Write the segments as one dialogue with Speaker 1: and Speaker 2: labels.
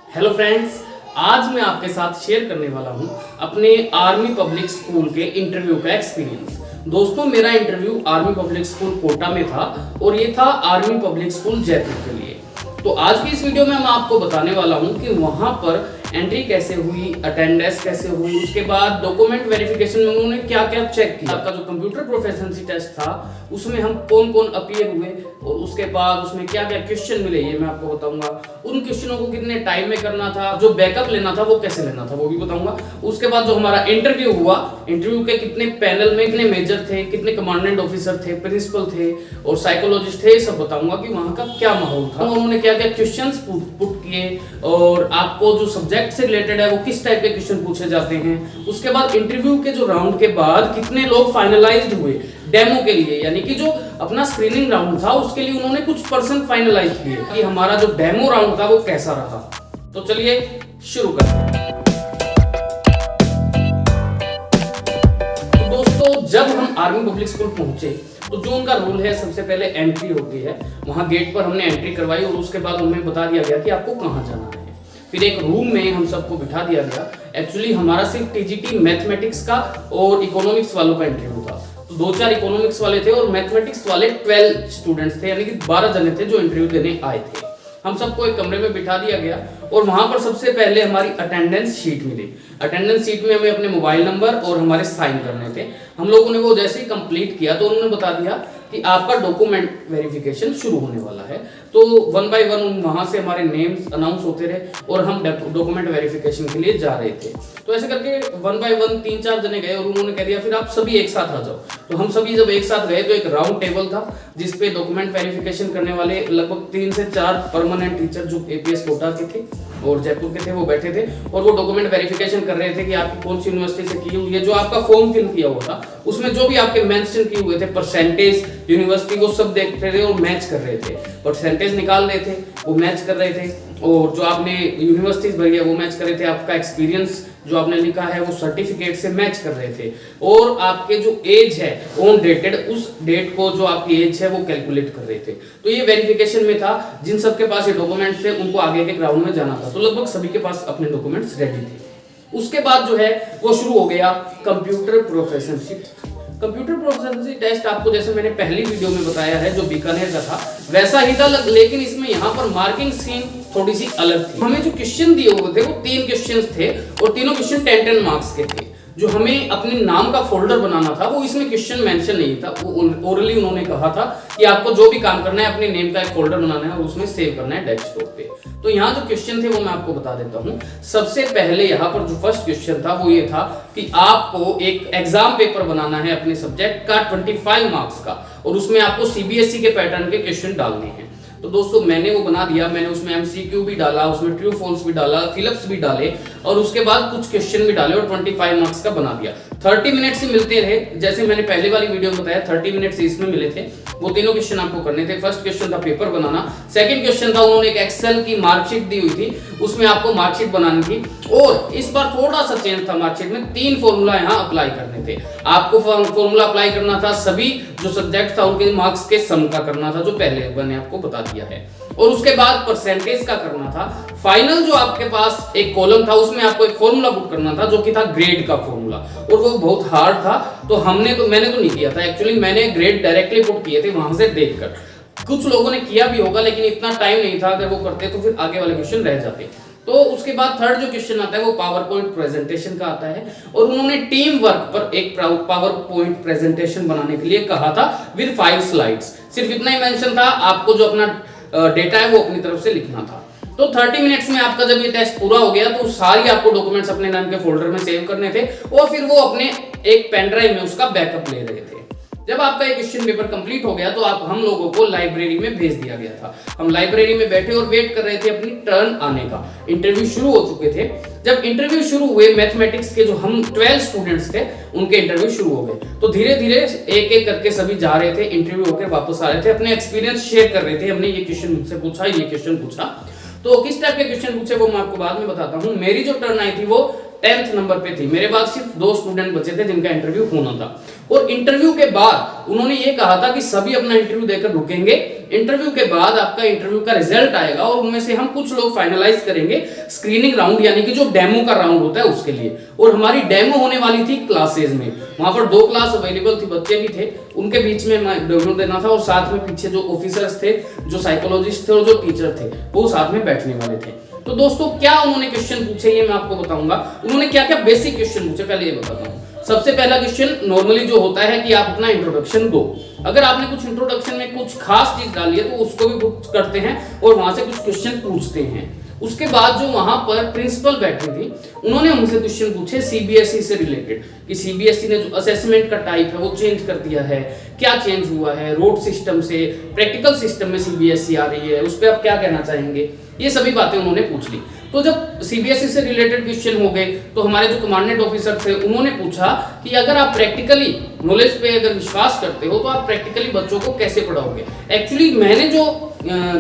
Speaker 1: Hello friends, आज मैं आपके साथ शेयर करने वाला हूं अपने आर्मी पब्लिक स्कूल के इंटरव्यू का एक्सपीरियंस। दोस्तों, मेरा interview army public school Kota में था और ये था आर्मी पब्लिक स्कूल जयपुर के लिए। तो आज की इस वीडियो में मैं आपको बताने वाला हूं कि वहां पर एंट्री कैसे हुई, अटेंडेंस कैसे हुई, उसके बाद डॉक्यूमेंट वेरिफिकेशन में उन्होंने क्या क्या चेक किया। आपका जो कंप्यूटर प्रोफिशिएंसी टेस्ट था उसमें हम कौन कौन अपीयर हुए और उसके बाद उसमें क्या क्या क्वेश्चन मिले ये मैं आपको बताऊंगा। उन क्वेश्चनों को कितने टाइम में करना था, जो बैकअप लेना था वो कैसे लेना था वो भी बताऊंगा। उसके बाद जो हमारा इंटरव्यू हुआ, इंटरव्यू के कितने पैनल में कितने मेजर थे, कितने कमांडेंट ऑफिसर थे, प्रिंसिपल थे और साइकोलॉजिस्ट थे, ये सब बताऊंगा कि वहां का क्या माहौल था, उन्होंने क्या क्या क्वेश्चन पुट किए और आपको जो सब्जेक्ट से रिलेटेड है वो किस टाइप के क्वेश्चन पूछे जाते हैं। उसके बाद इंटरव्यू के जो राउंड के बाद कितने लोग फाइनलाइज्ड हुए डेमो के लिए, यानी कि जो अपना स्क्रीनिंग राउंड था उसके लिए उन्होंने कुछ पर्सन फाइनलाइज किए कि हमारा जो डेमो राउंड था वो कैसा रहा। तो चलिए शुरू करते हैं। तो दोस्तों, जब हम आर्मी पब्लिक स्कूल पहुंचे तो जो उनका रूल है, सबसे पहले एंट्री होती है। वहां गेट पर हमने एंट्री करवाई और उसके बाद उन्हें बता दिया गया कि आपको कहां जाना है। फिर एक रूम में हम सबको बिठा दिया गया। एक्चुअली हमारा सिर्फ टीजीटी मैथमेटिक्स का और इकोनॉमिक्स वालों का इंटरव्यू था, तो 2-4 इकोनॉमिक्स वाले थे और मैथमेटिक्स वाले 12 स्टूडेंट्स थे, यानी कि 12 जने थे जो इंटरव्यू देने आए थे। हम सबको एक कमरे में बिठा दिया गया और वहां पर सबसे पहले हमारी अटेंडेंस शीट मिली। अटेंडेंस शीट में हमें अपने मोबाइल नंबर और हमारे साइन करने थे। हम लोगों ने वो जैसे ही कंप्लीट किया तो उन्होंने बता दिया कि आपका डॉक्यूमेंट वेरिफिकेशन शुरू होने वाला है। तो 1 बाय 1 वहां से हमारे नेम्स अनाउंस होते रहे और हम डॉक्यूमेंट वेरिफिकेशन के लिए जा रहे थे। तो ऐसे करके 1 बाय 1 3-4 जने गए और उन्होंने कह दिया फिर आप सभी एक साथ आ जाओ। तो हम सभी जब एक साथ गए तो एक राउंड टेबल था जिसपे डॉक्यूमेंट वेरिफिकेशन करने वाले लगभग 3 से 4 परमानेंट टीचर जो एपीएस कोटा के थे और जयपुर के थे वो बैठे थे और वो डॉक्यूमेंट वेरिफिकेशन कर रहे थे कि आपकी कौन सी यूनिवर्सिटी से की हुई है। जो आपका फॉर्म फिल किया हुआ था उसमें जो भी आपके मेंशन किए हुए थे परसेंटेज, यूनिवर्सिटी, वो सब देख रहे थे और मैच कर रहे थे। परसेंटेज निकाल रहे थे, वो मैच कर रहे थे और जो आपने यूनिवर्सिटीज भरी है वो मैच कर रहे थे। आपका एक्सपीरियंस जो आपने लिखा है वो सर्टिफिकेट से मैच कर रहे थे और आपके जो एज है ऑन डेटेड, उस डेट को जो आपकी एज है वो कैलकुलेट कर रहे थे। तो ये वेरिफिकेशन में था। जिन सबके पास ये डॉक्यूमेंट्स थे उनको आगे के राउंड में जाना था, तो लगभग सभी के पास अपने डॉक्यूमेंट्स रेडी थे। उसके बाद जो है वो शुरू हो गया computer proficiency. Computer proficiency test आपको जैसे मैंने पहली वीडियो में बताया है जो बीकानेर का था वैसा ही था, लेकिन इसमें यहाँ पर मार्किंग स्कीम थोड़ी सी अलग थी। हमें जो क्वेश्चन दिए हुए थे वो 3 क्वेश्चंस थे और तीनों क्वेश्चन 10-10 मार्क्स के थे। जो हमें अपने नाम का फोल्डर बनाना था वो इसमें क्वेश्चन मेंशन नहीं था। वो ओरली उन्होंने कहा था कि आपको जो भी काम करना है अपने नेम का एक फोल्डर बनाना है और उसमें सेव करना है डेस्कटॉप पे। तो यहाँ जो क्वेश्चन थे वो मैं आपको बता देता हूँ। सबसे पहले यहाँ पर जो फर्स्ट क्वेश्चन था वो ये था कि आपको एक एग्जाम पेपर बनाना है अपने सब्जेक्ट का 25 मार्क्स का और उसमें आपको सीबीएसई के पैटर्न के क्वेश्चन डालने हैं। तो दोस्तों मैंने वो बना दिया। मैंने उसमें एमसीक्यू भी डाला, उसमें ट्रू फॉल्स भी डाला, फिलअप्स भी डाले और उसके बाद कुछ क्वेश्चन भी डाले और 25 मार्क्स का बना दिया। 30 मिनट्स ही मिलते रहे, जैसे मैंने पहले वाली वीडियो में बताया 30 मिनट्स इसमें मिले थे। वो तीनों क्वेश्चन आपको करने थे। फर्स्ट क्वेश्चन था पेपर बनाना, सेकंड क्वेश्चन था उन्होंने एक एक्सेल की मार्कशीट दी हुई थी, उसमें आपको मार्कशीट बनानी थी और इस बार थोड़ा सा चेंज था। मार्कशीट में 3 फॉर्मूला यहाँ अप्लाई करने थे। आपको फॉर्मूला अप्लाई करना था सभी जो सब्जेक्ट था उनके मार्क्स के सम का करना था, जो पहले मैंने आपको बता दिया है। और उसके बाद परसेंटेज का करना था। फाइनल जो आपके पास एक कॉलम था उसमें आपको एक फॉर्मूला पुट करना था जो कि था ग्रेड का फॉर्मूला और वो बहुत हार्ड था। तो मैंने तो नहीं किया था। एक्चुअली मैंने ग्रेड डायरेक्टली पुट किए थे वहां से देखकर। कुछ लोगों ने किया भी होगा लेकिन इतना टाइम नहीं था, अगर वो करते तो फिर आगे वाले क्वेश्चन रह जाते। तो उसके बाद थर्ड जो क्वेश्चन आता है वो पावर पॉइंट प्रेजेंटेशन का आता है और उन्होंने टीम वर्क पर एक पावर पॉइंट प्रेजेंटेशन बनाने के लिए कहा था विद 5 स्लाइड्स। सिर्फ इतना ही मेंशन था, आपको जो अपना डेटा है वो अपनी तरफ से लिखना था। तो 30 मिनट्स में आपका जब ये टेस्ट पूरा हो गया तो सारी आपको डॉक्यूमेंट्स अपने नाम के फोल्डर में सेव करने थे और फिर वो अपने एक पेन ड्राइव में उसका बैकअप ले रहे थे। जब आपका एक क्वेश्चन पेपर कंप्लीट हो गया तो हम लोगों को लाइब्रेरी में भेज दिया गया था। हम लाइब्रेरी में बैठे और वेट कर रहे थे अपनी टर्न आने का। इंटरव्यू शुरू हो चुके थे। जब इंटरव्यू शुरू हुए मैथमेटिक्स के जो हम 12 स्टूडेंट्स थे उनके इंटरव्यू शुरू हो गए। तो धीरे धीरे एक एक करके सभी जा रहे थे, इंटरव्यू होकर वापस आ रहे थे, अपने एक्सपीरियंस शेयर कर रहे थे। हमने ये क्वेश्चन मुझसे पूछा, ये क्वेश्चन पूछा। तो किस टाइप के क्वेश्चन पूछे वो मैं आपको बाद में बताता हूँ। मेरी जो टर्न आई थी वो 10th नंबर पे थी। मेरे बाद सिर्फ 2 स्टूडेंट बचे थे जिनका इंटरव्यू होना था। और इंटरव्यू के बाद उन्होंने ये कहा था कि सभी अपना इंटरव्यू देकर रुकेंगे, इंटरव्यू के बाद आपका इंटरव्यू का रिजल्ट आएगा और उनमें से हम कुछ लोग फाइनलाइज करेंगे स्क्रीनिंग राउंड यानी कि जो डेमो का राउंड होता है उसके लिए। और हमारी डेमो होने वाली थी क्लासेज में, वहां पर 2 क्लास अवेलेबल थी, बच्चे भी थे, उनके बीच में डेमो देना था और साथ में पीछे जो ऑफिसर्स थे, जो साइकोलॉजिस्ट थे और जो टीचर थे वो साथ में बैठने वाले थे। तो दोस्तों क्या उन्होंने क्वेश्चन पूछे ये मैं आपको बताऊंगा। उन्होंने क्या क्या बेसिक क्वेश्चन पूछे पहले ये बताता हूँ। सबसे पहला क्वेश्चन नॉर्मली जो होता है कि आप अपना इंट्रोडक्शन दो। अगर आपने कुछ इंट्रोडक्शन में कुछ खास चीज डाली है तो उसको भी बुक करते हैं और वहां से कुछ क्वेश्चन पूछते हैं। उसके बाद जो वहां पर प्रिंसिपल बैठी थी उन्होंने हमसे क्वेश्चन पूछे सीबीएसई से रिलेटेड कि सीबीएसई ने जो असेसमेंट का टाइप है वो चेंज कर दिया है, क्या चेंज हुआ है, रोड सिस्टम से प्रैक्टिकल सिस्टम में सीबीएसई आ रही है, उस पर आप क्या कहना चाहेंगे, ये सभी बातें उन्होंने पूछ ली। तो जब सीबीएसई से रिलेटेड क्वेश्चन हो गए तो हमारे जो कमांडेंट ऑफिसर थे उन्होंने पूछा कि अगर आप प्रैक्टिकली नॉलेज पे अगर विश्वास करते हो तो आप प्रैक्टिकली बच्चों को कैसे पढ़ाओगे। एक्चुअली मैंने जो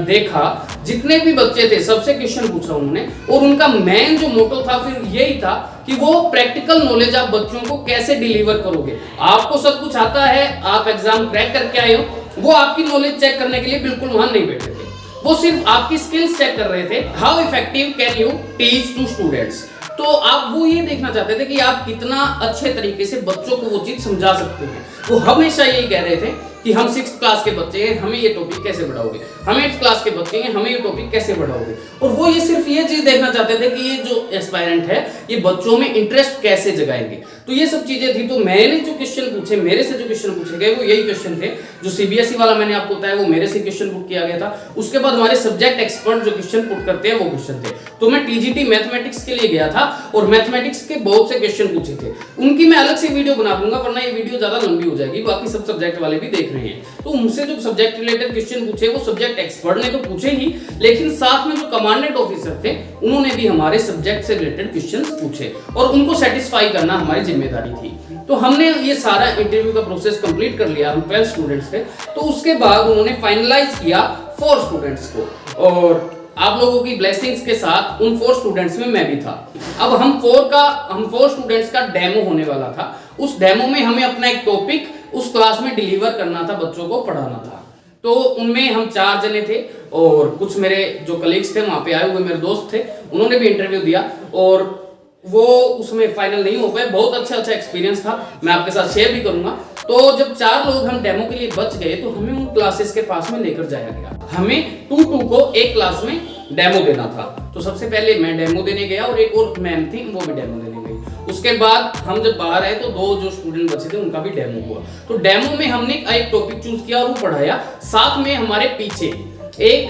Speaker 1: देखा जितने भी बच्चे थे सबसे क्वेश्चन पूछा उन्होंने और उनका मेन जो मोटो था फिर यही था कि वो प्रैक्टिकल नॉलेज आप बच्चों को कैसे डिलीवर करोगे। आपको सब कुछ आता है, आप एग्जाम क्रैक करके आए हो, वो आपकी नॉलेज चेक करने के लिए बिल्कुल वहां नहीं बैठे थे, वो सिर्फ आपकी स्किल्स चेक कर रहे थे। How effective can you teach to students. तो आप वो ये देखना चाहते थे कि आप कितना अच्छे तरीके से बच्चों को वो चीज समझा सकते हैं। वो हमेशा यही कह रहे थे कि हम 6th क्लास के बच्चे हैं, हमें ये टॉपिक कैसे बढ़ाओगे, हम 8th क्लास के बच्चे हैं, हमें ये टॉपिक कैसे बढ़ाओगे। और वो ये सिर्फ ये चीज देखना चाहते थे कि ये जो एस्पायरेंट है ये बच्चों में इंटरेस्ट कैसे जगाएंगे। तो ये सब चीजें थी। तो मैंने जो क्वेश्चन पूछे, मेरे से जो क्वेश्चन पूछे गए वो यही क्वेश्चन थे। जो सीबीएसई वाला मैंने आपको बताया वो मेरे से क्वेश्चन पुट किया गया था। उसके बाद हमारे सब्जेक्ट एक्सपर्ट जो क्वेश्चन पुट करते हैं वो क्वेश्चन थे। तो मैं टीजीटी मैथमेटिक्स के लिए गया था और मैथमेटिक्स के बहुत से क्वेश्चन पूछे थे। उनकी मैं अलग से वीडियो बना दूंगा वरना ये वीडियो ज्यादा लंबी हो जाएगी, बाकी सब सब्जेक्ट वाले भी देख रहे हैं। तो उनसे जो सब्जेक्ट रिलेटेड क्वेश्चन पूछे वो सब्जेक्ट एक्सपर्ट ने तो पूछे ही, लेकिन साथ में जो कमांडेंट ऑफिसर थे उन्होंने भी हमारे सब्जेक्ट से रिलेटेड क्वेश्चंस पूछे और उनको सेटिस्फाई करना हमारी जिम्मेदारी थी। तो हमने ये सारा इंटरव्यू का प्रोसेस कंप्लीट कर लिया, हम 12 स्टूडेंट्स थे। तो उसके बाद उन्होंने फाइनलाइज किया 4 स्टूडेंट्स को और आप लोगों की ब्लेसिंग्स के साथ उन 4 स्टूडेंट्स में मैं भी था। अब हम 4 स्टूडेंट्स का डेमो होने वाला था। उस डेमो में हमें अपना एक टॉपिक उस क्लास में डिलीवर करना था, बच्चों को पढ़ाना था। तो उनमें हम 4 जने थे और कुछ मेरे जो कलीग्स थे वहां पे आए हुए मेरे दोस्त थे, उन्होंने भी इंटरव्यू दिया और वो उसमें फाइनल नहीं हो पाए। बहुत अच्छा एक्सपीरियंस था, मैं आपके साथ शेयर भी करूंगा। तो जब 4 लोग हम डेमो के लिए बच गए तो हमें उन क्लासेस के पास में लेकर जाया गया। हमें 2-2 को एक क्लास में डेमो देना था। तो सबसे पहले मैं डेमो देने गया और एक और मैम थी वो भी डेमो देने गई। उसके बाद हम जब बाहर आए तो 2 जो स्टूडेंट बचे थे उनका भी डेमो हुआ। तो डेमो में हमने एक टॉपिक चूज किया और वो पढ़ाया। साथ में हमारे पीछे एक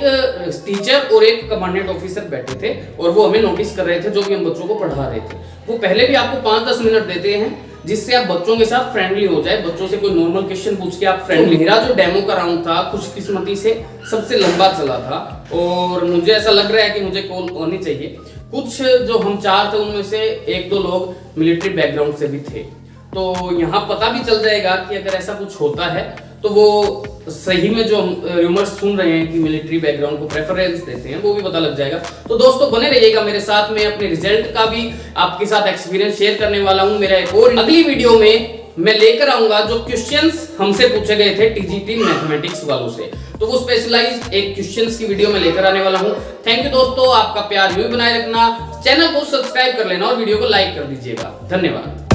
Speaker 1: टीचर और एक कमांडेंट ऑफिसर बैठे थे और वो हमें नोटिस कर रहे थे जो भी हम बच्चों को पढ़ा रहे थे। वो पहले भी आपको 5-10 मिनट देते हैं जिससे आप बच्चों के साथ फ्रेंडली हो जाए, बच्चों से कोई नॉर्मल क्वेश्चन पूछ के आप फ्रेंडली। मेरा जो डेमो का राउंड था खुशकिस्मती से सबसे लंबा चला था और मुझे ऐसा लग रहा है कि मुझे कॉल होनी चाहिए। कुछ जो हम 4 थे उनमें से 1-2 लोग मिलिट्री बैकग्राउंड से भी थे। तो यहाँ पता भी चल जाएगा कि अगर ऐसा कुछ होता है तो वो सही में जो हम रूमर्स सुन रहे हैं कि मिलिट्री बैकग्राउंड को प्रेफरेंस देते हैं वो भी पता लग जाएगा। तो दोस्तों बने रहिएगा मेरे साथ। मैं अपने रिजल्ट का भी आपके साथ एक्सपीरियंस शेयर करने वाला हूँ। मेरा एक और अगली वीडियो में मैं लेकर आऊंगा जो क्वेश्चंस हमसे पूछे गए थे टीजीटी मैथमेटिक्स वालों से, तो वो स्पेशलाइज्ड एक क्वेश्चंस की वीडियो में लेकर आने वाला हूँ। थैंक यू दोस्तों, आपका प्यार यूं ही बनाए रखना, चैनल को सब्सक्राइब कर लेना और वीडियो को लाइक कर दीजिएगा। धन्यवाद।